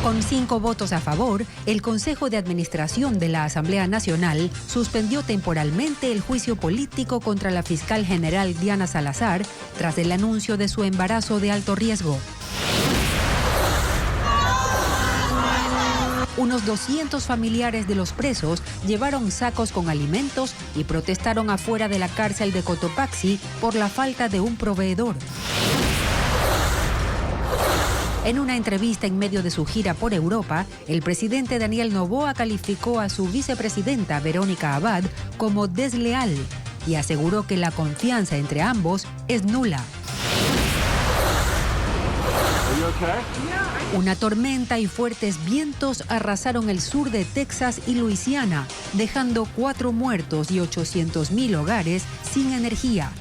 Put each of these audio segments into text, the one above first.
Con 5 votos a favor, el Consejo de Administración de la Asamblea Nacional suspendió temporalmente el juicio político contra la fiscal general Diana Salazar tras el anuncio de su embarazo de alto riesgo. Unos 200 familiares de los presos llevaron sacos con alimentos y protestaron afuera de la cárcel de Cotopaxi por la falta de un proveedor. En una entrevista en medio de su gira por Europa, el presidente Daniel Noboa calificó a su vicepresidenta Verónica Abad como desleal y aseguró que la confianza entre ambos es nula. Una tormenta y fuertes vientos arrasaron el sur de Texas y Luisiana, dejando 4 muertos y 800.000 hogares sin energía.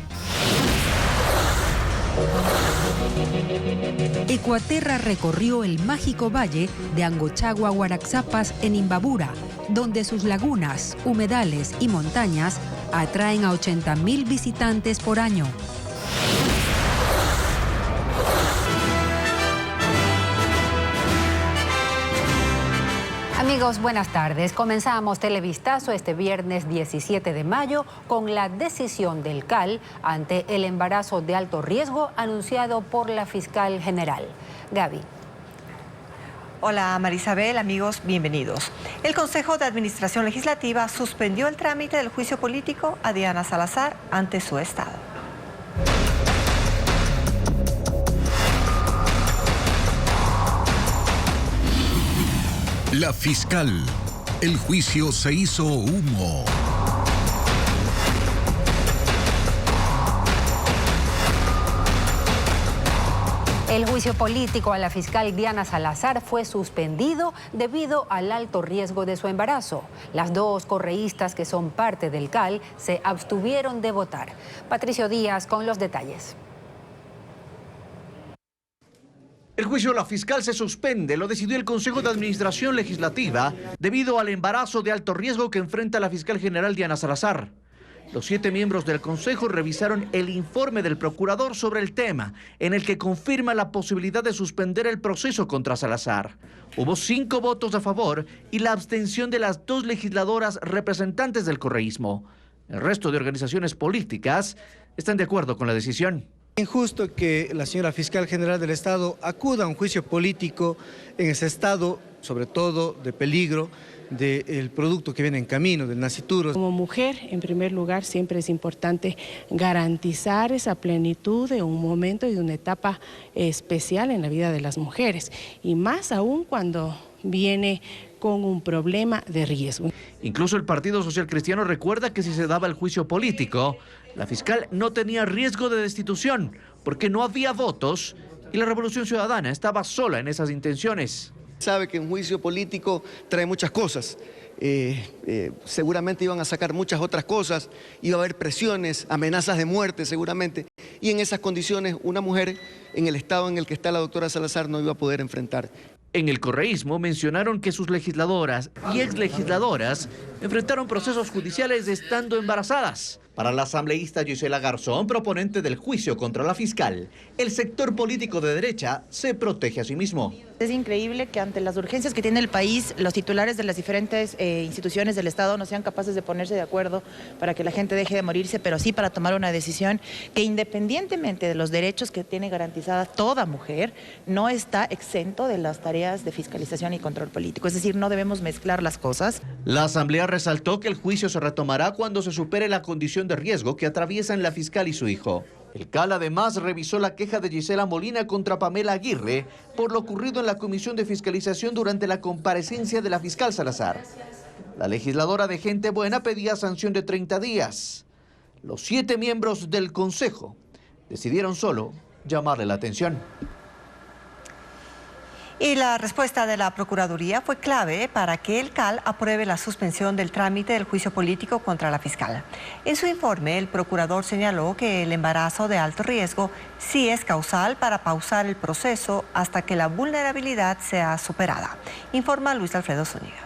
Ecuaterra recorrió el mágico valle de Angochagua Huaraxapas en Imbabura, donde sus lagunas, humedales y montañas atraen a 80.000 visitantes por año. Amigos, buenas tardes. Comenzamos Televistazo este viernes 17 de mayo con la decisión del CAL ante el embarazo de alto riesgo anunciado por la fiscal general. Gaby. Hola Marisabel, amigos, bienvenidos. El Consejo de Administración Legislativa suspendió el trámite del juicio político a Diana Salazar ante su estado. La fiscal. El juicio se hizo humo. El juicio político a la fiscal Diana Salazar fue suspendido debido al alto riesgo de su embarazo. Las 2 correístas que son parte del CAL se abstuvieron de votar. Patricio Díaz con los detalles. El juicio a la fiscal se suspende, lo decidió el Consejo de Administración Legislativa debido al embarazo de alto riesgo que enfrenta la fiscal general Diana Salazar. Los 7 miembros del Consejo revisaron el informe del procurador sobre el tema, en el que confirma la posibilidad de suspender el proceso contra Salazar. Hubo 5 votos a favor y la abstención de las 2 legisladoras representantes del correísmo. El resto de organizaciones políticas están de acuerdo con la decisión. Injusto que la señora fiscal general del Estado acuda a un juicio político en ese estado, sobre todo de peligro, del producto que viene en camino, del nascituro. Como mujer, en primer lugar, siempre es importante garantizar esa plenitud de un momento y de una etapa especial en la vida de las mujeres, y más aún cuando viene con un problema de riesgo. Incluso el Partido Social Cristiano recuerda que si se daba el juicio político, la fiscal no tenía riesgo de destitución porque no había votos y la Revolución Ciudadana estaba sola en esas intenciones. Sabe que un juicio político trae muchas cosas. Seguramente iban a sacar muchas otras cosas, iba a haber presiones, amenazas de muerte seguramente, y en esas condiciones una mujer en el estado en el que está la doctora Salazar no iba a poder enfrentar. En el correísmo mencionaron que sus legisladoras y exlegisladoras enfrentaron procesos judiciales estando embarazadas. Para la asambleísta Gisela Garzón, proponente del juicio contra la fiscal, el sector político de derecha se protege a sí mismo. Es increíble que ante las urgencias que tiene el país, los titulares de las diferentes instituciones del Estado no sean capaces de ponerse de acuerdo para que la gente deje de morirse, pero sí para tomar una decisión que, independientemente de los derechos que tiene garantizadas toda mujer, no está exento de las tareas de fiscalización y control político. Es decir, no debemos mezclar las cosas. La asamblea resaltó que el juicio se retomará cuando se supere la condición de riesgo que atraviesan la fiscal y su hijo. El CAL además revisó la queja de Gisela Molina contra Pamela Aguirre por lo ocurrido en la Comisión de Fiscalización durante la comparecencia de la fiscal Salazar. La legisladora de Gente Buena pedía sanción de 30 días. Los 7 miembros del Consejo decidieron solo llamarle la atención. Y la respuesta de la Procuraduría fue clave para que el CAL apruebe la suspensión del trámite del juicio político contra la fiscal. En su informe, el procurador señaló que el embarazo de alto riesgo sí es causal para pausar el proceso hasta que la vulnerabilidad sea superada. Informa Luis Alfredo Zúñiga.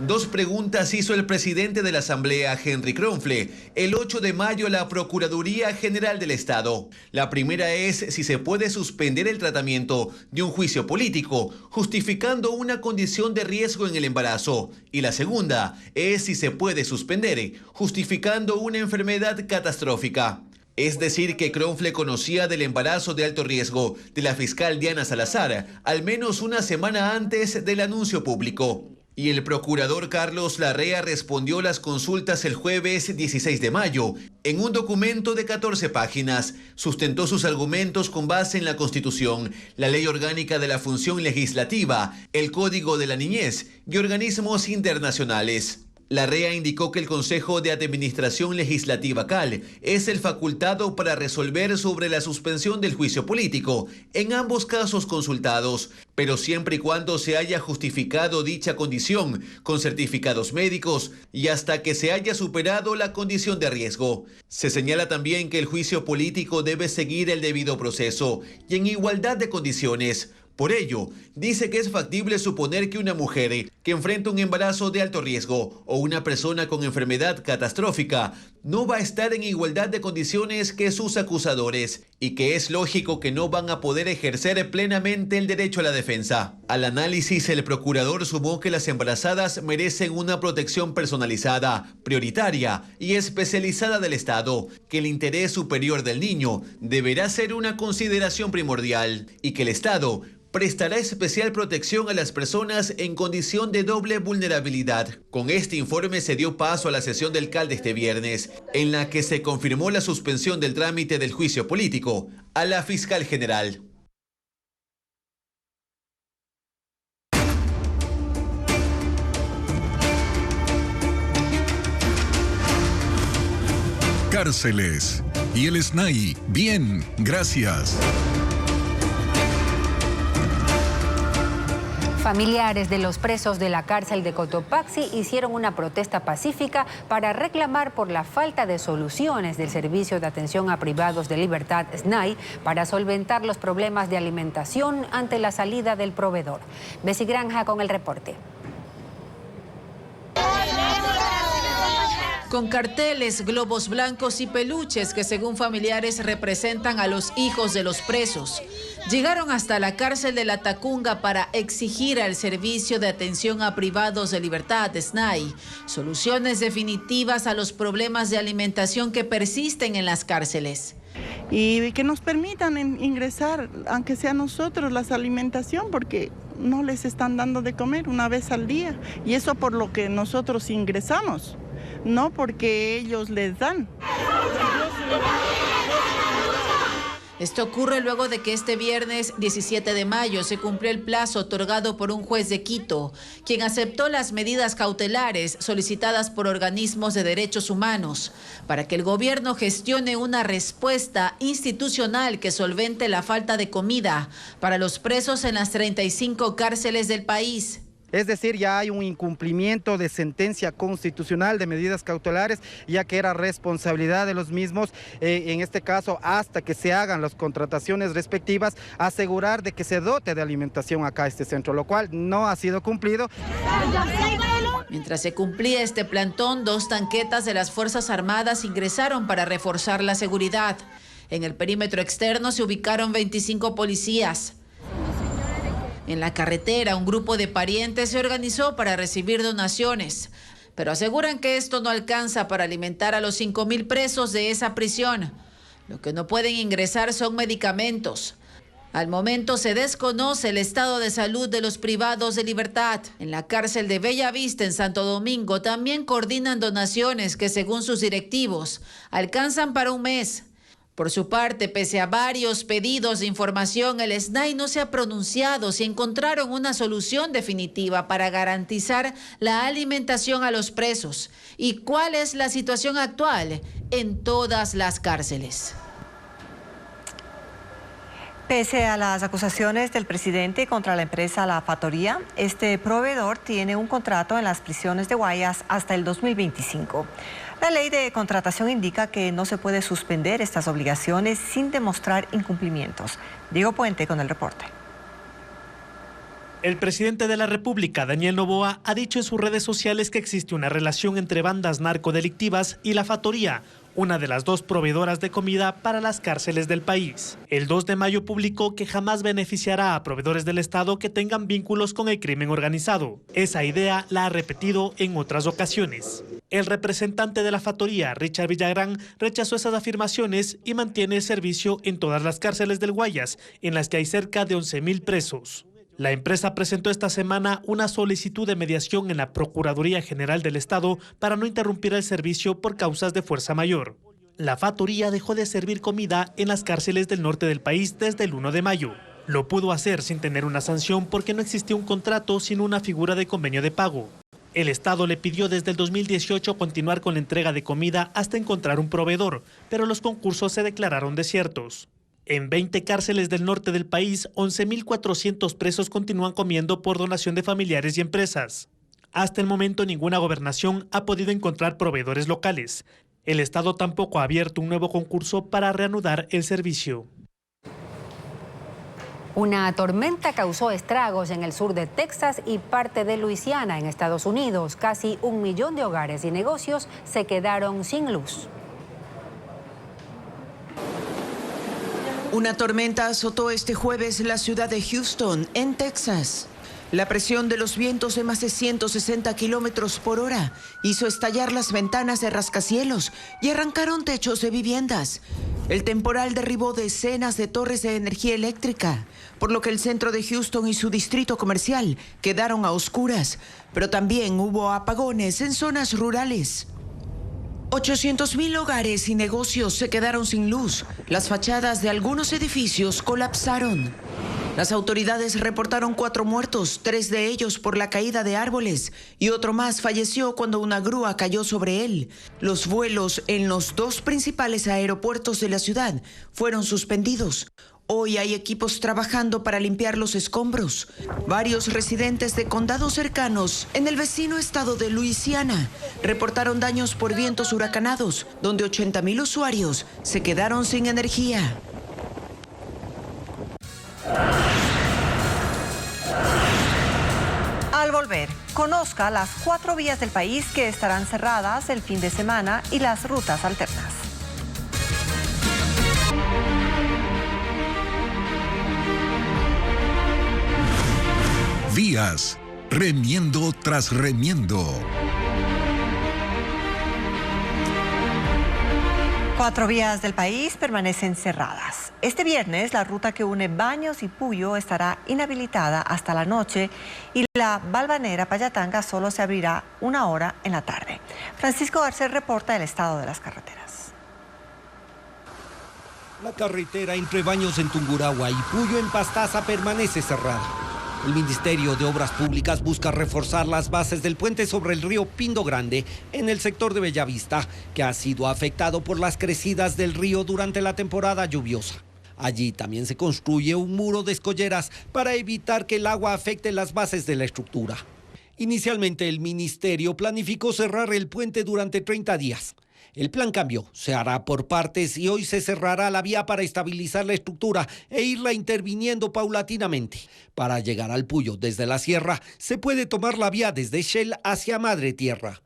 Dos preguntas hizo el presidente de la Asamblea, Henry Kronfle, el 8 de mayo a la Procuraduría General del Estado. La primera es si se puede suspender el tratamiento de un juicio político, justificando una condición de riesgo en el embarazo. Y la segunda es si se puede suspender, justificando una enfermedad catastrófica. Es decir, que Kronfle conocía del embarazo de alto riesgo de la fiscal Diana Salazar al menos una semana antes del anuncio público. Y el procurador Carlos Larrea respondió las consultas el jueves 16 de mayo. En un documento de 14 páginas, sustentó sus argumentos con base en la Constitución, la Ley Orgánica de la Función Legislativa, el Código de la Niñez y organismos internacionales. Larrea indicó que el Consejo de Administración Legislativa CAL es el facultado para resolver sobre la suspensión del juicio político en ambos casos consultados, pero siempre y cuando se haya justificado dicha condición con certificados médicos y hasta que se haya superado la condición de riesgo. Se señala también que el juicio político debe seguir el debido proceso y en igualdad de condiciones. Por ello, dice que es factible suponer que una mujer que enfrenta un embarazo de alto riesgo o una persona con enfermedad catastrófica no va a estar en igualdad de condiciones que sus acusadores y que es lógico que no van a poder ejercer plenamente el derecho a la defensa. Al análisis, el procurador sumó que las embarazadas merecen una protección personalizada, prioritaria y especializada del Estado, que el interés superior del niño deberá ser una consideración primordial y que el Estado prestará especial protección a las personas en condición de doble vulnerabilidad. Con este informe se dio paso a la sesión del CAL de este viernes, en la que se confirmó la suspensión del trámite del juicio político a la fiscal general. Cárceles y el SNAI. Bien, gracias. Familiares de los presos de la cárcel de Cotopaxi hicieron una protesta pacífica para reclamar por la falta de soluciones del Servicio de Atención a Privados de Libertad, SNAI, para solventar los problemas de alimentación ante la salida del proveedor. Bessie Granja con el reporte. Con carteles, globos blancos y peluches que según familiares representan a los hijos de los presos, llegaron hasta la cárcel de La Tacunga para exigir al Servicio de Atención a Privados de Libertad, SNAI, soluciones definitivas a los problemas de alimentación que persisten en las cárceles. Y que nos permitan ingresar, aunque sea nosotros, la alimentación, porque no les están dando de comer una vez al día. Y eso por lo que nosotros ingresamos, no porque ellos les dan. Esto ocurre luego de que este viernes 17 de mayo se cumplió el plazo otorgado por un juez de Quito, quien aceptó las medidas cautelares solicitadas por organismos de derechos humanos para que el gobierno gestione una respuesta institucional que solvente la falta de comida para los presos en las 35 cárceles del país. Es decir, ya hay un incumplimiento de sentencia constitucional de medidas cautelares, ya que era responsabilidad de los mismos, en este caso, hasta que se hagan las contrataciones respectivas, asegurar de que se dote de alimentación acá a este centro, lo cual no ha sido cumplido. Mientras se cumplía este plantón, 2 tanquetas de las Fuerzas Armadas ingresaron para reforzar la seguridad. En el perímetro externo se ubicaron 25 policías. En la carretera, un grupo de parientes se organizó para recibir donaciones, pero aseguran que esto no alcanza para alimentar a los 5,000 presos de esa prisión. Lo que no pueden ingresar son medicamentos. Al momento se desconoce el estado de salud de los privados de libertad. En la cárcel de Bellavista, en Santo Domingo, también coordinan donaciones que, según sus directivos, alcanzan para un mes. Por su parte, pese a varios pedidos de información, el SNAI no se ha pronunciado si encontraron una solución definitiva para garantizar la alimentación a los presos y cuál es la situación actual en todas las cárceles. Pese a las acusaciones del presidente contra la empresa La Factoría, este proveedor tiene un contrato en las prisiones de Guayas hasta el 2025. La ley de contratación indica que no se puede suspender estas obligaciones sin demostrar incumplimientos. Diego Puente con el reporte. El presidente de la República, Daniel Noboa, ha dicho en sus redes sociales que existe una relación entre bandas narcodelictivas y la Factoría, una de las dos proveedoras de comida para las cárceles del país. El 2 de mayo publicó que jamás beneficiará a proveedores del Estado que tengan vínculos con el crimen organizado. Esa idea la ha repetido en otras ocasiones. El representante de la Factoría, Richard Villagrán, rechazó esas afirmaciones y mantiene el servicio en todas las cárceles del Guayas, en las que hay cerca de 11.000 presos. La empresa presentó esta semana una solicitud de mediación en la Procuraduría General del Estado para no interrumpir el servicio por causas de fuerza mayor. La Factoría dejó de servir comida en las cárceles del norte del país desde el 1 de mayo. Lo pudo hacer sin tener una sanción porque no existía un contrato sino una figura de convenio de pago. El Estado le pidió desde el 2018 continuar con la entrega de comida hasta encontrar un proveedor, pero los concursos se declararon desiertos. En 20 cárceles del norte del país, 11.400 presos continúan comiendo por donación de familiares y empresas. Hasta el momento, ninguna gobernación ha podido encontrar proveedores locales. El Estado tampoco ha abierto un nuevo concurso para reanudar el servicio. Una tormenta causó estragos en el sur de Texas y parte de Luisiana, en Estados Unidos. Casi 1 millón de hogares y negocios se quedaron sin luz. Una tormenta azotó este jueves la ciudad de Houston, en Texas. La presión de los vientos de más de 160 kilómetros por hora hizo estallar las ventanas de rascacielos y arrancaron techos de viviendas. El temporal derribó decenas de torres de energía eléctrica, por lo que el centro de Houston y su distrito comercial quedaron a oscuras, pero también hubo apagones en zonas rurales. 800.000 hogares y negocios se quedaron sin luz. Las fachadas de algunos edificios colapsaron. Las autoridades reportaron 4 muertos, 3 de ellos por la caída de árboles y otro más falleció cuando una grúa cayó sobre él. Los vuelos en los 2 principales aeropuertos de la ciudad fueron suspendidos. Hoy hay equipos trabajando para limpiar los escombros. Varios residentes de condados cercanos en el vecino estado de Luisiana reportaron daños por vientos huracanados, donde 80.000 usuarios se quedaron sin energía. Al volver, conozca las 4 vías del país que estarán cerradas el fin de semana y las rutas alternas. Vías, remiendo tras remiendo. 4 vías del país permanecen cerradas. Este viernes, la ruta que une Baños y Puyo estará inhabilitada hasta la noche y la Balvanera Payatanga solo se abrirá 1 hora en la tarde. Francisco Garcés reporta el estado de las carreteras. La carretera entre Baños en Tungurahua y Puyo en Pastaza permanece cerrada. El Ministerio de Obras Públicas busca reforzar las bases del puente sobre el río Pindo Grande en el sector de Bellavista, que ha sido afectado por las crecidas del río durante la temporada lluviosa. Allí también se construye un muro de escolleras para evitar que el agua afecte las bases de la estructura. Inicialmente el ministerio planificó cerrar el puente durante 30 días. El plan cambió, se hará por partes y hoy se cerrará la vía para estabilizar la estructura e irla interviniendo paulatinamente. Para llegar al Puyo desde la sierra, se puede tomar la vía desde Shell hacia Madre Tierra.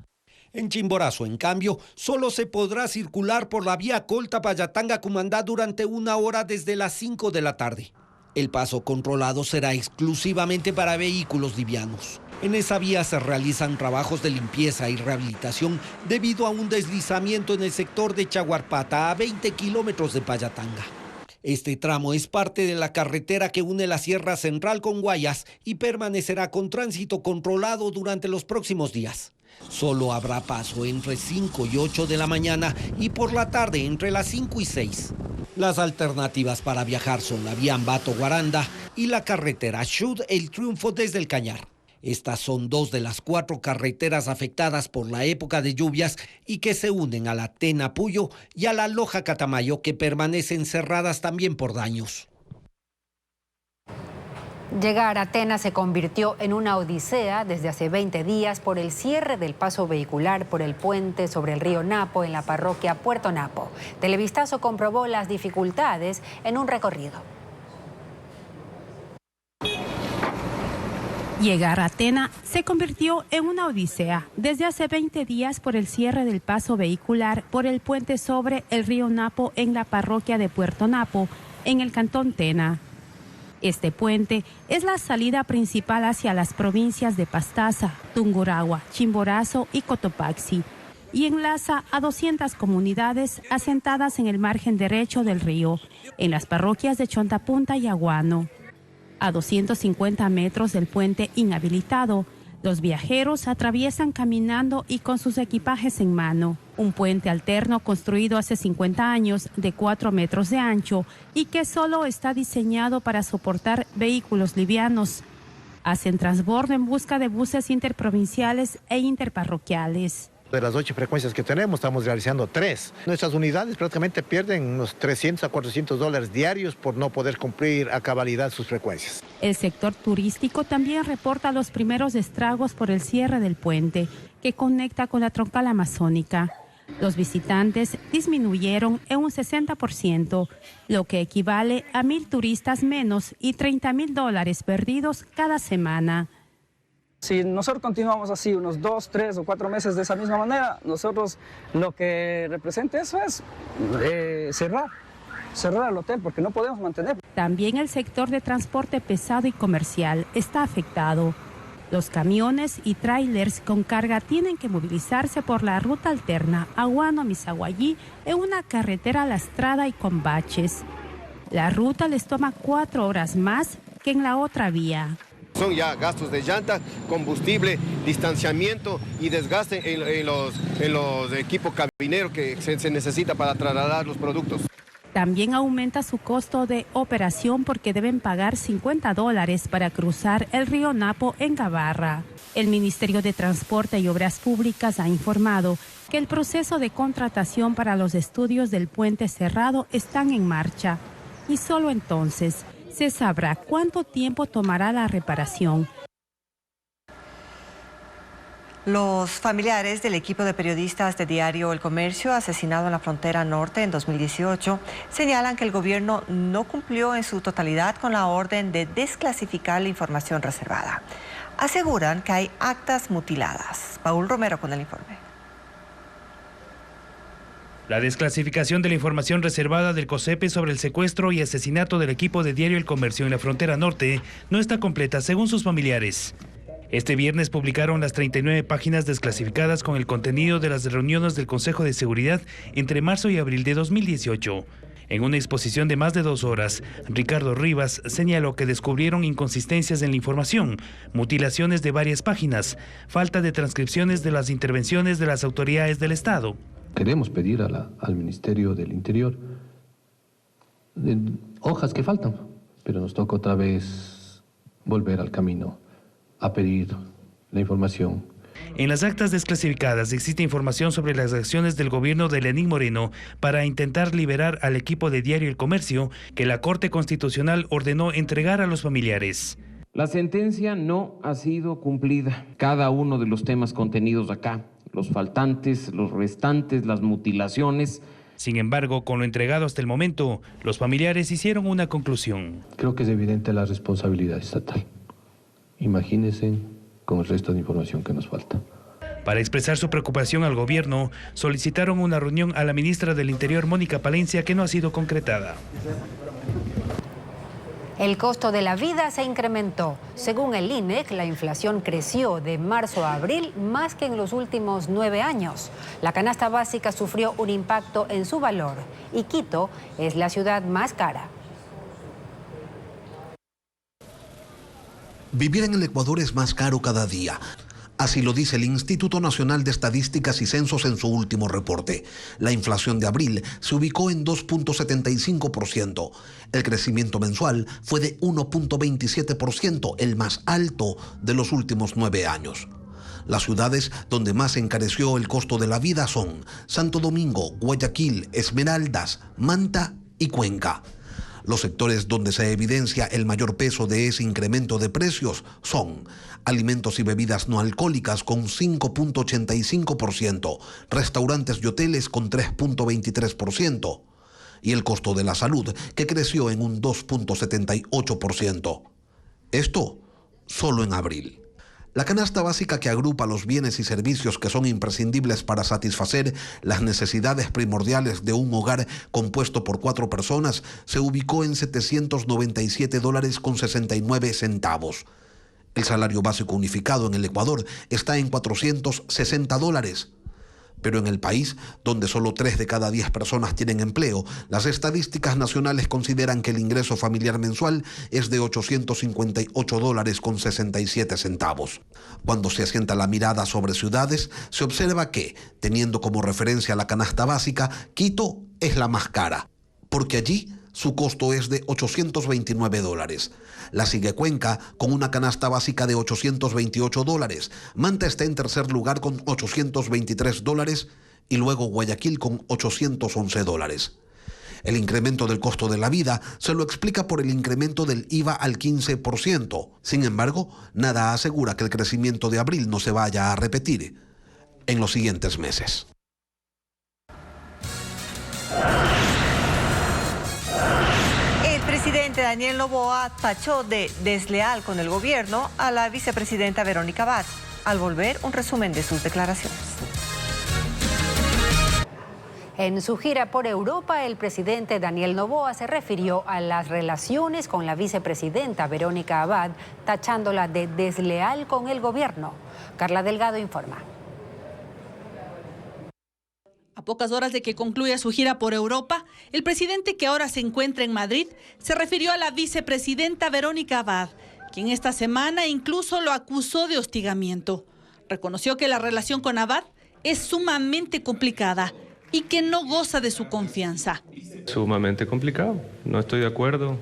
En Chimborazo, en cambio, solo se podrá circular por la vía Colta-Payatanga-Cumandá durante 1 hora desde las 5 de la tarde. El paso controlado será exclusivamente para vehículos livianos. En esa vía se realizan trabajos de limpieza y rehabilitación debido a un deslizamiento en el sector de Chaguarpata, a 20 kilómetros de Payatanga. Este tramo es parte de la carretera que une la Sierra Central con Guayas y permanecerá con tránsito controlado durante los próximos días. Solo habrá paso entre 5 y 8 de la mañana y por la tarde entre las 5 y 6. Las alternativas para viajar son la vía Ambato-Guaranda y la carretera Chud El Triunfo desde el Cañar. Estas son 2 de las 4 carreteras afectadas por la época de lluvias y que se unen a la Tena Puyo y a la Loja Catamayo, que permanecen cerradas también por daños. Llegar a Tena se convirtió en una odisea desde hace 20 días por el cierre del paso vehicular por el puente sobre el río Napo en la parroquia Puerto Napo. Televistazo comprobó las dificultades en un recorrido. Llegar a Tena se convirtió en una odisea desde hace 20 días por el cierre del paso vehicular por el puente sobre el río Napo en la parroquia de Puerto Napo, en el cantón Tena. Este puente es la salida principal hacia las provincias de Pastaza, Tungurahua, Chimborazo y Cotopaxi y enlaza a 200 comunidades asentadas en el margen derecho del río, en las parroquias de Chontapunta y Aguano. A 250 metros del puente inhabilitado, los viajeros atraviesan caminando y con sus equipajes en mano. Un puente alterno construido hace 50 años de 4 metros de ancho y que solo está diseñado para soportar vehículos livianos. Hacen transbordo en busca de buses interprovinciales e interparroquiales. De las 8 frecuencias que tenemos, estamos realizando 3. Nuestras unidades prácticamente pierden unos $300 a $400 diarios por no poder cumplir a cabalidad sus frecuencias. El sector turístico también reporta los primeros estragos por el cierre del puente, que conecta con la troncal amazónica. Los visitantes disminuyeron en un 60%, lo que equivale a 1,000 turistas menos y $30,000 perdidos cada semana. Si nosotros continuamos así unos 2, 3 o 4 meses de esa misma manera, nosotros lo que representa eso es cerrar el hotel porque no podemos mantener. También el sector de transporte pesado y comercial está afectado. Los camiones y trailers con carga tienen que movilizarse por la ruta alterna Aguano-Misaguayí en una carretera lastrada y con baches. La ruta les toma 4 horas más que en la otra vía. Son ya gastos de llanta, combustible, distanciamiento y desgaste en los equipos cabineros que se necesita para trasladar los productos. También aumenta su costo de operación porque deben pagar $50 para cruzar el río Napo en Gabarra. El Ministerio de Transporte y Obras Públicas ha informado que el proceso de contratación para los estudios del puente cerrado están en marcha y solo entonces se sabrá cuánto tiempo tomará la reparación. Los familiares del equipo de periodistas de diario El Comercio, asesinado en la frontera norte en 2018, señalan que el gobierno no cumplió en su totalidad con la orden de desclasificar la información reservada. Aseguran que hay actas mutiladas. Paul Romero con el informe. La desclasificación de la información reservada del COSEPE sobre el secuestro y asesinato del equipo de diario El Comercio en la frontera norte no está completa, según sus familiares. Este viernes publicaron las 39 páginas desclasificadas con el contenido de las reuniones del Consejo de Seguridad entre marzo y abril de 2018. En una exposición de más de 2 horas, Ricardo Rivas señaló que descubrieron inconsistencias en la información, mutilaciones de varias páginas, falta de transcripciones de las intervenciones de las autoridades del Estado. Queremos pedir al Ministerio del Interior hojas que faltan, pero nos toca otra vez volver al camino a pedir la información. En las actas desclasificadas existe información sobre las acciones del gobierno de Lenín Moreno para intentar liberar al equipo de diario El Comercio que la Corte Constitucional ordenó entregar a los familiares. La sentencia no ha sido cumplida. Cada uno de los temas contenidos acá, los faltantes, los restantes, las mutilaciones. Sin embargo, con lo entregado hasta el momento, los familiares hicieron una conclusión. Creo que es evidente la responsabilidad estatal. Imagínense con el resto de información que nos falta. Para expresar su preocupación al gobierno, solicitaron una reunión a la ministra del Interior, Mónica Palencia, que no ha sido concretada. El costo de la vida se incrementó. Según el INEC, la inflación creció de marzo a abril más que en los últimos 9 años. La canasta básica sufrió un impacto en su valor y Quito es la ciudad más cara. Vivir en el Ecuador es más caro cada día. Así lo dice el Instituto Nacional de Estadísticas y Censos en su último reporte. La inflación de abril se ubicó en 2.75%. El crecimiento mensual fue de 1.27%, el más alto de los últimos 9 años. Las ciudades donde más encareció el costo de la vida son Santo Domingo, Guayaquil, Esmeraldas, Manta y Cuenca. Los sectores donde se evidencia el mayor peso de ese incremento de precios son alimentos y bebidas no alcohólicas con 5.85%, restaurantes y hoteles con 3.23% y el costo de la salud que creció en un 2.78%. Esto solo en abril. La canasta básica, que agrupa los bienes y servicios que son imprescindibles para satisfacer las necesidades primordiales de un hogar compuesto por 4 personas, se ubicó en $797.69. El salario básico unificado en el Ecuador está en $460. Pero en el país, donde solo 3 de cada 10 personas tienen empleo, las estadísticas nacionales consideran que el ingreso familiar mensual es de $858.67. Cuando se asienta la mirada sobre ciudades, se observa que, teniendo como referencia la canasta básica, Quito es la más cara, porque allí su costo es de $829. La sigue Cuenca con una canasta básica de $828. Manta está en tercer lugar con $823 y luego Guayaquil con $811. El incremento del costo de la vida se lo explica por el incremento del IVA al 15%. Sin embargo, nada asegura que el crecimiento de abril no se vaya a repetir en los siguientes meses. El presidente Daniel Noboa tachó de desleal con el gobierno a la vicepresidenta Verónica Abad. Al volver, un resumen de sus declaraciones. En su gira por Europa, el presidente Daniel Noboa se refirió a las relaciones con la vicepresidenta Verónica Abad, tachándola de desleal con el gobierno. Carla Delgado informa. A pocas horas de que concluya su gira por Europa, el presidente, que ahora se encuentra en Madrid, se refirió a la vicepresidenta Verónica Abad, quien esta semana incluso lo acusó de hostigamiento. Reconoció que la relación con Abad es sumamente complicada y que no goza de su confianza. Sumamente complicado. No estoy de acuerdo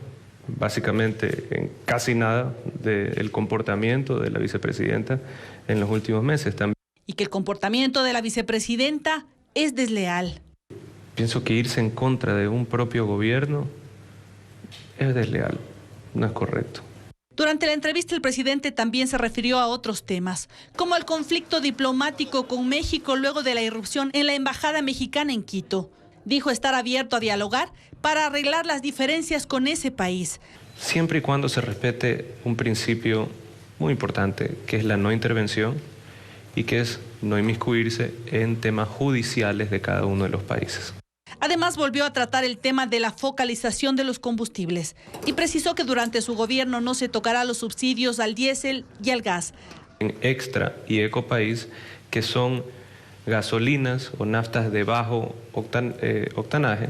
básicamente en casi nada del comportamiento de la vicepresidenta en los últimos meses también. Y que el comportamiento de la vicepresidenta es desleal. Pienso que irse en contra de un propio gobierno es desleal, no es correcto. Durante la entrevista, el presidente también se refirió a otros temas, como al conflicto diplomático con México luego de la irrupción en la embajada mexicana en Quito. Dijo estar abierto a dialogar para arreglar las diferencias con ese país. Siempre y cuando se respete un principio muy importante, que es la no intervención y que es no inmiscuirse en temas judiciales de cada uno de los países. Además, volvió a tratar el tema de la focalización de los combustibles y precisó que durante su gobierno no se tocará los subsidios al diésel y al gas. En Extra y Ecopaís, que son gasolinas o naftas de bajo octanaje,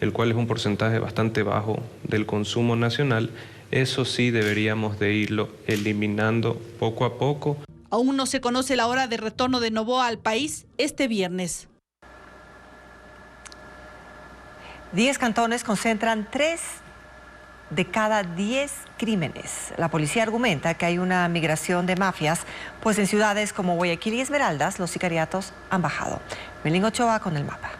el cual es un porcentaje bastante bajo del consumo nacional, eso sí deberíamos de irlo eliminando poco a poco. Aún no se conoce la hora de retorno de Noboa al país este viernes. 10 cantones concentran 3 de cada 10 crímenes. La policía argumenta que hay una migración de mafias, pues en ciudades como Guayaquil y Esmeraldas los sicariatos han bajado. Melín Ochoa con el mapa.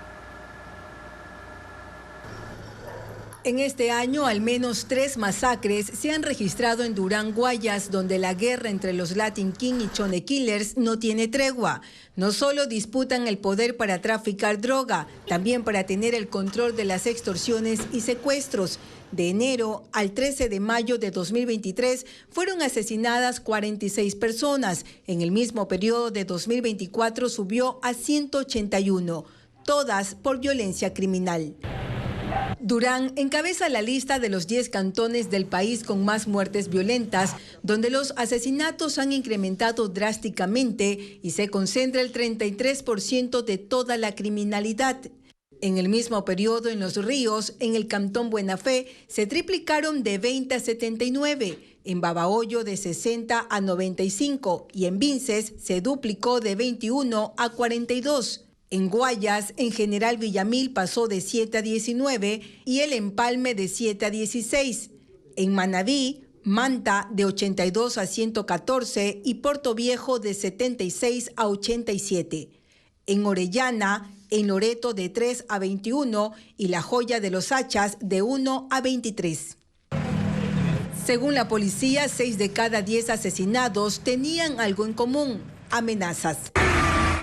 En este año, al menos 3 masacres se han registrado en Durán, Guayas, donde la guerra entre los Latin King y Chone Killers no tiene tregua. No solo disputan el poder para traficar droga, también para tener el control de las extorsiones y secuestros. De enero al 13 de mayo de 2023 fueron asesinadas 46 personas. En el mismo periodo de 2024 subió a 181, todas por violencia criminal. Durán encabeza la lista de los 10 cantones del país con más muertes violentas, donde los asesinatos han incrementado drásticamente y se concentra el 33% de toda la criminalidad. En el mismo periodo, en Los Ríos, en el cantón Buena Fe, se triplicaron de 20 a 79, en Babahoyo de 60 a 95 y en Vinces se duplicó de 21 a 42. En Guayas, en General Villamil pasó de 7 a 19 y el Empalme de 7 a 16. En Manabí, Manta de 82 a 114 y Puerto Viejo de 76 a 87. En Orellana, en Loreto de 3 a 21 y La Joya de los Hachas de 1 a 23. Según la policía, 6 de cada 10 asesinados tenían algo en común: amenazas.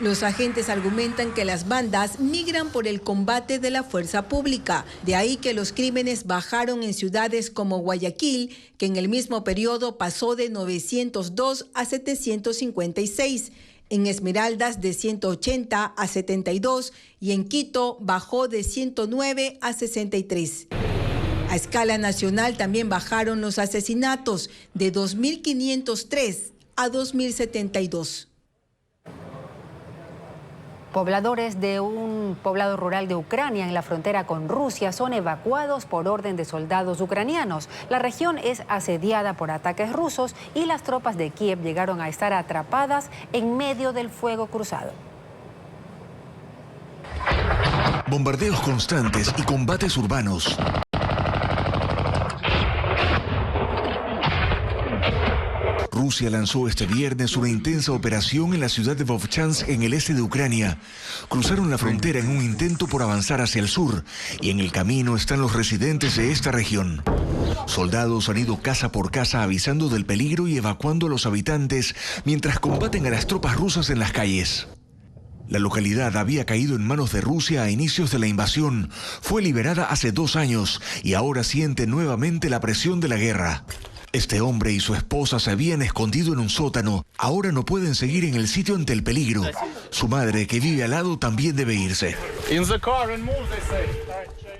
Los agentes argumentan que las bandas migran por el combate de la fuerza pública. De ahí que los crímenes bajaron en ciudades como Guayaquil, que en el mismo periodo pasó de 902 a 756. En Esmeraldas de 180 a 72 y en Quito bajó de 109 a 63. A escala nacional también bajaron los asesinatos de 2.503 a 2.072. Pobladores de un poblado rural de Ucrania en la frontera con Rusia son evacuados por orden de soldados ucranianos. La región es asediada por ataques rusos y las tropas de Kiev llegaron a estar atrapadas en medio del fuego cruzado. Bombardeos constantes y combates urbanos. Rusia lanzó este viernes una intensa operación en la ciudad de Vovchansk, en el este de Ucrania. Cruzaron la frontera en un intento por avanzar hacia el sur, y en el camino están los residentes de esta región. Soldados han ido casa por casa avisando del peligro y evacuando a los habitantes mientras combaten a las tropas rusas en las calles. La localidad había caído en manos de Rusia a inicios de la invasión, fue liberada hace 2 años y ahora siente nuevamente la presión de la guerra. Este hombre y su esposa se habían escondido en un sótano. Ahora no pueden seguir en el sitio ante el peligro. Su madre, que vive al lado, también debe irse.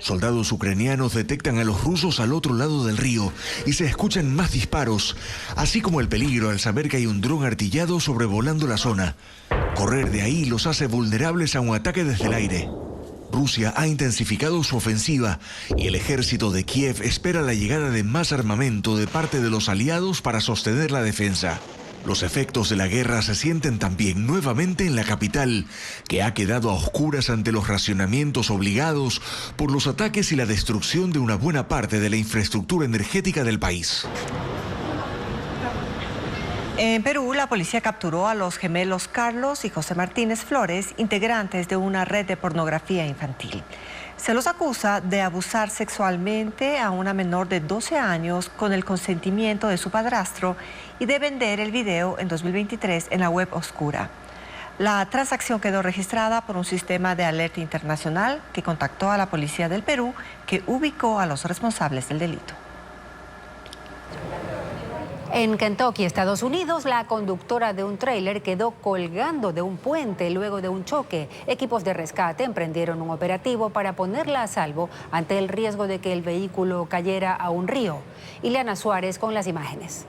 Soldados ucranianos detectan a los rusos al otro lado del río y se escuchan más disparos, así como el peligro al saber que hay un dron artillado sobrevolando la zona. Correr de ahí los hace vulnerables a un ataque desde el aire. Rusia ha intensificado su ofensiva y el ejército de Kiev espera la llegada de más armamento de parte de los aliados para sostener la defensa. Los efectos de la guerra se sienten también nuevamente en la capital, que ha quedado a oscuras ante los racionamientos obligados por los ataques y la destrucción de una buena parte de la infraestructura energética del país. En Perú, la policía capturó a los gemelos Carlos y José Martínez Flores, integrantes de una red de pornografía infantil. Se los acusa de abusar sexualmente a una menor de 12 años con el consentimiento de su padrastro y de vender el video en 2023 en la web oscura. La transacción quedó registrada por un sistema de alerta internacional que contactó a la policía del Perú, que ubicó a los responsables del delito. En Kentucky, Estados Unidos, la conductora de un tráiler quedó colgando de un puente luego de un choque. Equipos de rescate emprendieron un operativo para ponerla a salvo ante el riesgo de que el vehículo cayera a un río. Ileana Suárez con las imágenes.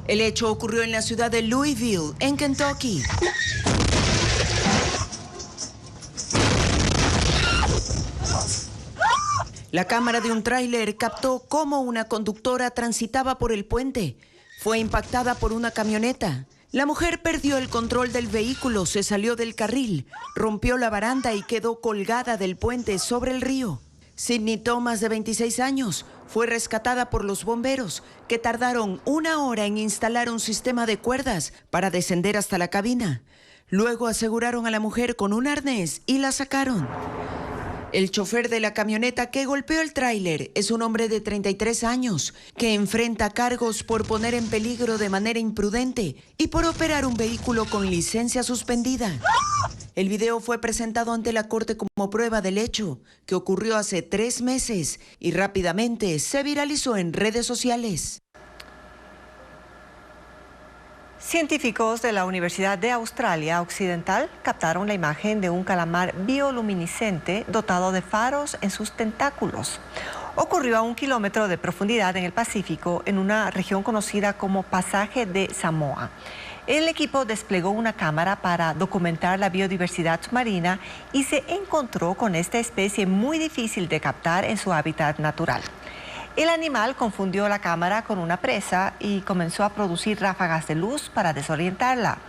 El hecho ocurrió en la ciudad de Louisville, en Kentucky. La cámara de un tráiler captó cómo una conductora transitaba por el puente. Fue impactada por una camioneta. La mujer perdió el control del vehículo, se salió del carril, rompió la baranda y quedó colgada del puente sobre el río. Sydney Thomas, de 26 años, fue rescatada por los bomberos, que tardaron 1 hora en instalar un sistema de cuerdas para descender hasta la cabina. Luego aseguraron a la mujer con un arnés y la sacaron. El chofer de la camioneta que golpeó el tráiler es un hombre de 33 años que enfrenta cargos por poner en peligro de manera imprudente y por operar un vehículo con licencia suspendida. El video fue presentado ante la corte como prueba del hecho, que ocurrió hace 3 meses y rápidamente se viralizó en redes sociales. Científicos de la Universidad de Australia Occidental captaron la imagen de un calamar bioluminiscente dotado de faros en sus tentáculos. Ocurrió a 1 kilómetro de profundidad en el Pacífico, en una región conocida como Pasaje de Samoa. El equipo desplegó una cámara para documentar la biodiversidad submarina y se encontró con esta especie muy difícil de captar en su hábitat natural. El animal confundió la cámara con una presa y comenzó a producir ráfagas de luz para desorientarla.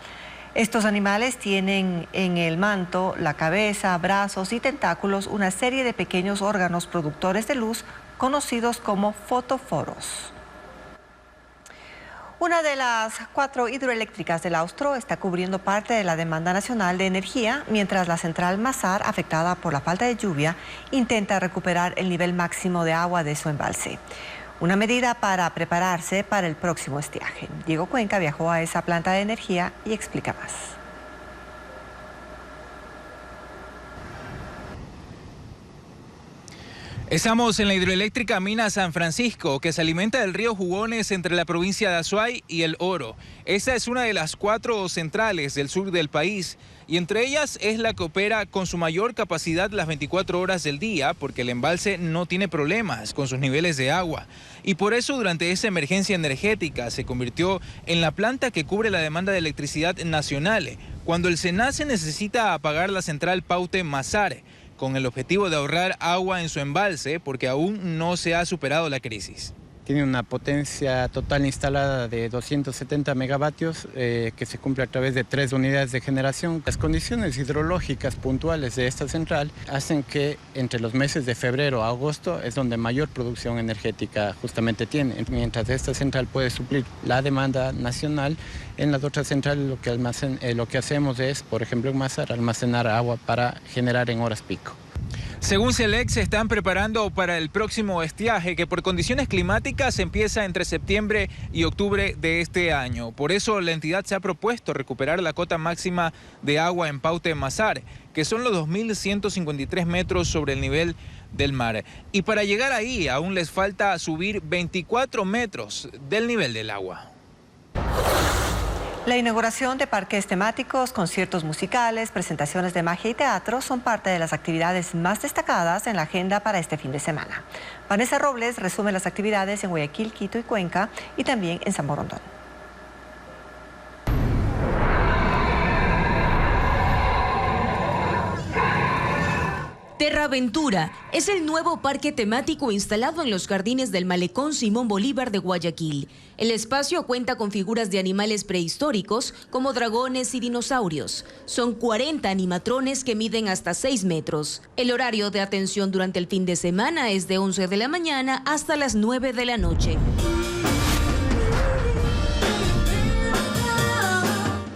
Estos animales tienen en el manto, la cabeza, brazos y tentáculos una serie de pequeños órganos productores de luz conocidos como fotóforos. Una de las 4 hidroeléctricas del Austro está cubriendo parte de la demanda nacional de energía, mientras la central Mazar, afectada por la falta de lluvia, intenta recuperar el nivel máximo de agua de su embalse. una medida para prepararse para el próximo estiaje. Diego Cuenca viajó a esa planta de energía y explica más. Estamos en la hidroeléctrica Mina San Francisco, que se alimenta del río Jugones entre la provincia de Azuay y El Oro. Esta es una de las 4 centrales del sur del país y entre ellas es la que opera con su mayor capacidad las 24 horas del día porque el embalse no tiene problemas con sus niveles de agua. Y por eso durante esa emergencia energética se convirtió en la planta que cubre la demanda de electricidad nacional cuando el SENACE necesita apagar la central Paute-Mazar, con el objetivo de ahorrar agua en su embalse porque aún no se ha superado la crisis. Tiene una potencia total instalada de 270 megavatios que se cumple a través de 3 unidades de generación. Las condiciones hidrológicas puntuales de esta central hacen que entre los meses de febrero a agosto es donde mayor producción energética justamente tiene. Mientras esta central puede suplir la demanda nacional, en las otras centrales lo que hacemos es, por ejemplo en Mazar, almacenar agua para generar en horas pico. Según CELEC, se están preparando para el próximo estiaje que por condiciones climáticas empieza entre septiembre y octubre de este año. Por eso la entidad se ha propuesto recuperar la cota máxima de agua en Paute-Mazar, que son los 2.153 metros sobre el nivel del mar. Y para llegar ahí aún les falta subir 24 metros del nivel del agua. La inauguración de parques temáticos, conciertos musicales, presentaciones de magia y teatro son parte de las actividades más destacadas en la agenda para este fin de semana. Vanessa Robles resume las actividades en Guayaquil, Quito y Cuenca y también en San Borondón. Terraventura es el nuevo parque temático instalado en los jardines del Malecón Simón Bolívar de Guayaquil. El espacio cuenta con figuras de animales prehistóricos como dragones y dinosaurios. Son 40 animatrones que miden hasta 6 metros. El horario de atención durante el fin de semana es de 11 de la mañana hasta las 9 de la noche.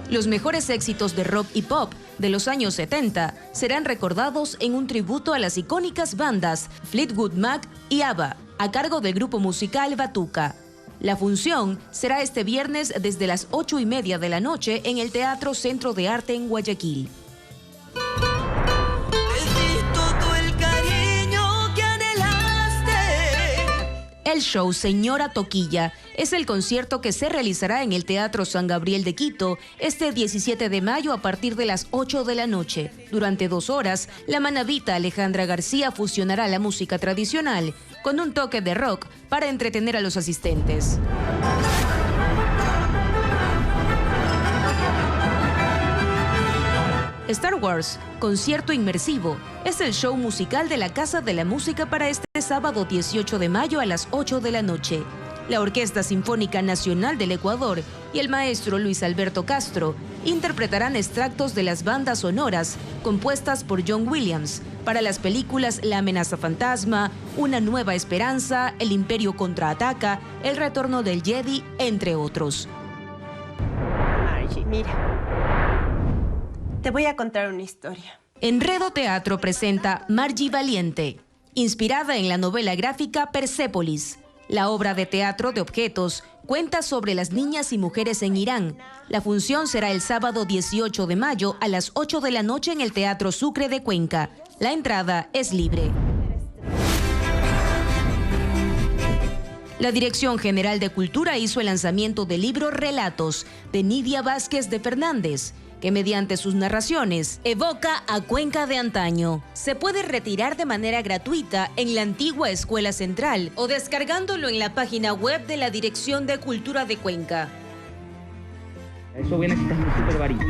Los mejores éxitos de rock y pop de los años 70 serán recordados en un tributo a las icónicas bandas Fleetwood Mac y ABBA, a cargo del grupo musical Batuca. La función será este viernes desde las 8:30 de la noche en el Teatro Centro de Arte en Guayaquil. El show Señora Toquilla es el concierto que se realizará en el Teatro San Gabriel de Quito este 17 de mayo a partir de las 8 de la noche. Durante 2 horas, la manabita Alejandra García fusionará la música tradicional con un toque de rock para entretener a los asistentes. Star Wars, concierto inmersivo, es el show musical de la Casa de la Música para este sábado 18 de mayo a las 8 de la noche. La Orquesta Sinfónica Nacional del Ecuador y el maestro Luis Alberto Castro interpretarán extractos de las bandas sonoras compuestas por John Williams para las películas La Amenaza Fantasma, Una Nueva Esperanza, El Imperio Contraataca, El Retorno del Jedi, entre otros. Margie, mira. Te voy a contar una historia. Enredo Teatro presenta Margie Valiente, inspirada en la novela gráfica Persépolis. La obra de teatro de objetos cuenta sobre las niñas y mujeres en Irán. La función será el sábado 18 de mayo a las 8 de la noche en el Teatro Sucre de Cuenca. La entrada es libre. La Dirección General de Cultura hizo el lanzamiento del libro Relatos de Nidia Vázquez de Fernández, que mediante sus narraciones evoca a Cuenca de antaño. Se puede retirar de manera gratuita en la antigua Escuela Central o descargándolo en la página web de la Dirección de Cultura de Cuenca. Eso viene súper varito.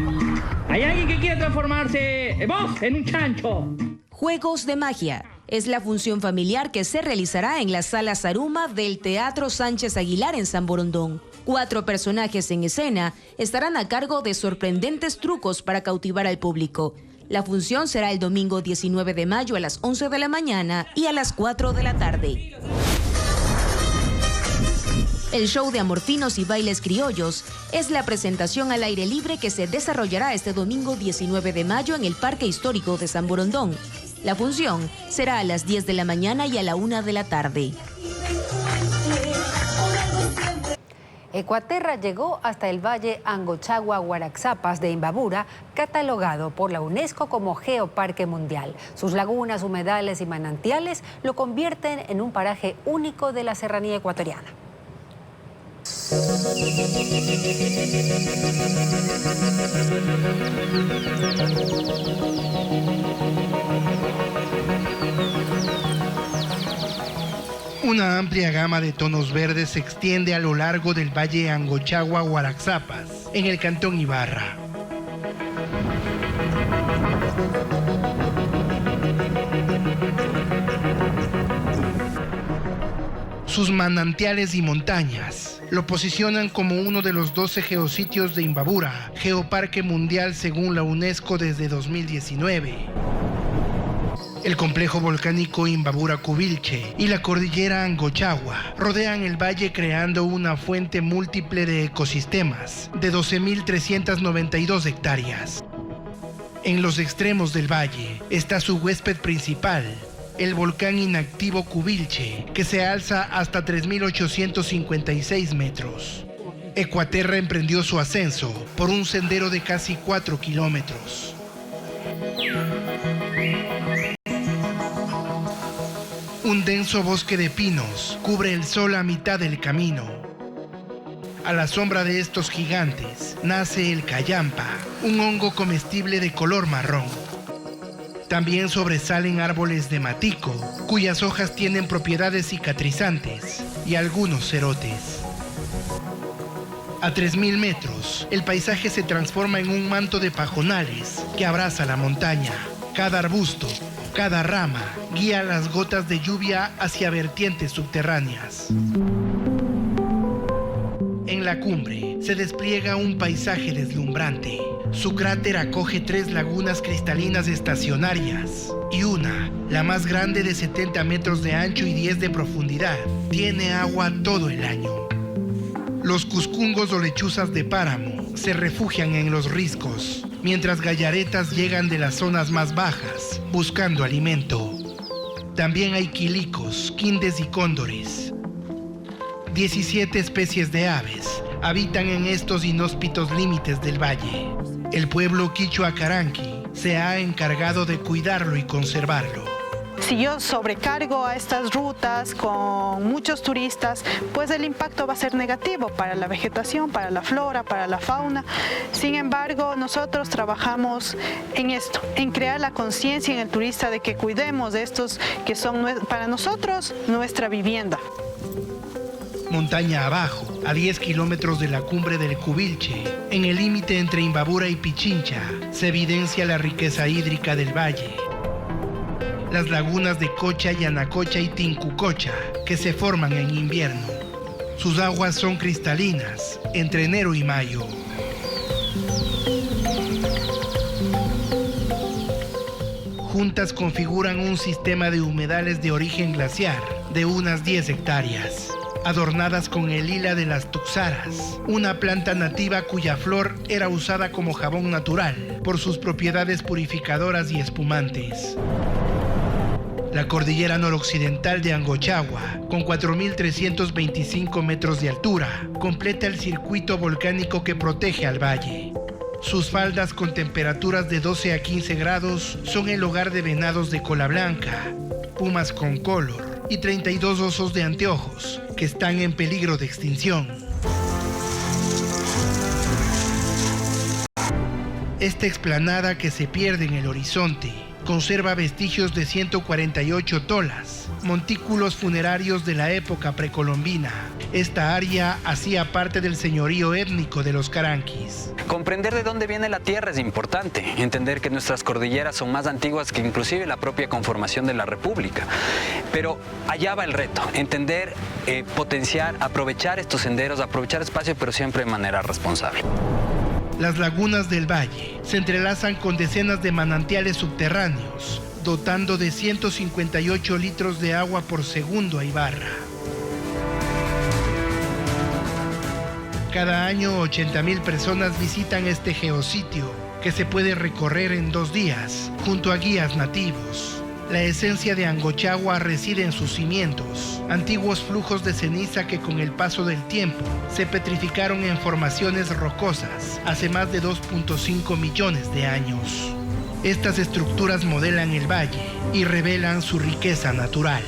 ¿Hay alguien que quiere transformarse vos en un chancho? Juegos de magia. Es la función familiar que se realizará en la Sala Saruma del Teatro Sánchez Aguilar en San Borondón. 4 personajes en escena estarán a cargo de sorprendentes trucos para cautivar al público. La función será el domingo 19 de mayo a las 11 de la mañana y a las 4 de la tarde. El show de Amorfinos y Bailes Criollos es la presentación al aire libre que se desarrollará este domingo 19 de mayo en el Parque Histórico de San Borondón. La función será a las 10 de la mañana y a la 1 de la tarde. Ecuaterra llegó hasta el valle Angochagua-Guaraxapas de Imbabura, catalogado por la UNESCO como Geoparque Mundial. Sus lagunas, humedales y manantiales lo convierten en un paraje único de la serranía ecuatoriana. Una amplia gama de tonos verdes se extiende a lo largo del valle Angochagua-Guaraxapas, en el cantón Ibarra. Sus manantiales y montañas lo posicionan como uno de los 12 geositios de Imbabura, Geoparque Mundial según la UNESCO desde 2019. El complejo volcánico Imbabura Cubilche y la cordillera Angochagua rodean el valle creando una fuente múltiple de ecosistemas de 12.392 hectáreas. En los extremos del valle está su huésped principal, el volcán inactivo Cubilche, que se alza hasta 3.856 metros. Ecuaterra emprendió su ascenso por un sendero de casi 4 kilómetros. Un denso bosque de pinos cubre el sol a mitad del camino. A la sombra de estos gigantes nace el cayampa, un hongo comestible de color marrón. También sobresalen árboles de matico, cuyas hojas tienen propiedades cicatrizantes, y algunos cerotes. A 3.000 metros, el paisaje se transforma en un manto de pajonales que abraza la montaña. Cada arbusto, cada rama, guía las gotas de lluvia hacia vertientes subterráneas. En la cumbre se despliega un paisaje deslumbrante. Su cráter acoge 3 lagunas cristalinas estacionarias y una, la más grande de 70 metros de ancho y 10 de profundidad, tiene agua todo el año. Los cuscungos o lechuzas de páramo se refugian en los riscos, mientras gallaretas llegan de las zonas más bajas buscando alimento. También hay quilicos, quindes y cóndores. 17 especies de aves habitan en estos inhóspitos límites del valle. El pueblo quichua Caranqui se ha encargado de cuidarlo y conservarlo. Si yo sobrecargo a estas rutas con muchos turistas, pues el impacto va a ser negativo para la vegetación, para la flora, para la fauna. Sin embargo, nosotros trabajamos en esto, en crear la conciencia en el turista de que cuidemos de estos que son para nosotros nuestra vivienda. Montaña abajo, a 10 kilómetros de la cumbre del Cubilche, en el límite entre Imbabura y Pichincha, se evidencia la riqueza hídrica del valle. Las lagunas de Cocha, Yanacocha y Tincucocha, que se forman en invierno. Sus aguas son cristalinas entre enero y mayo. Juntas configuran un sistema de humedales de origen glaciar de unas 10 hectáreas, adornadas con el lila de las tuxaras, una planta nativa cuya flor era usada como jabón natural por sus propiedades purificadoras y espumantes. La cordillera noroccidental de Angochagua, con 4.325 metros de altura, completa el circuito volcánico que protege al valle. Sus faldas con temperaturas de 12 a 15 grados son el hogar de venados de cola blanca, pumas con color y 32 osos de anteojos que están en peligro de extinción. Esta explanada que se pierde en el horizonte conserva vestigios de 148 tolas, montículos funerarios de la época precolombina. Esta área hacía parte del señorío étnico de los caranquis. Comprender de dónde viene la tierra es importante, entender que nuestras cordilleras son más antiguas que inclusive la propia conformación de la República. Pero allá va el reto, entender, potenciar, aprovechar estos senderos, aprovechar espacio, pero siempre de manera responsable. Las lagunas del valle se entrelazan con decenas de manantiales subterráneos, dotando de 158 litros de agua por segundo a Ibarra. Cada año 80.000 personas visitan este geositio, que se puede recorrer en 2 días, junto a guías nativos. La esencia de Angochagua reside en sus cimientos, antiguos flujos de ceniza que con el paso del tiempo se petrificaron en formaciones rocosas hace más de 2.5 millones de años. Estas estructuras modelan el valle y revelan su riqueza natural.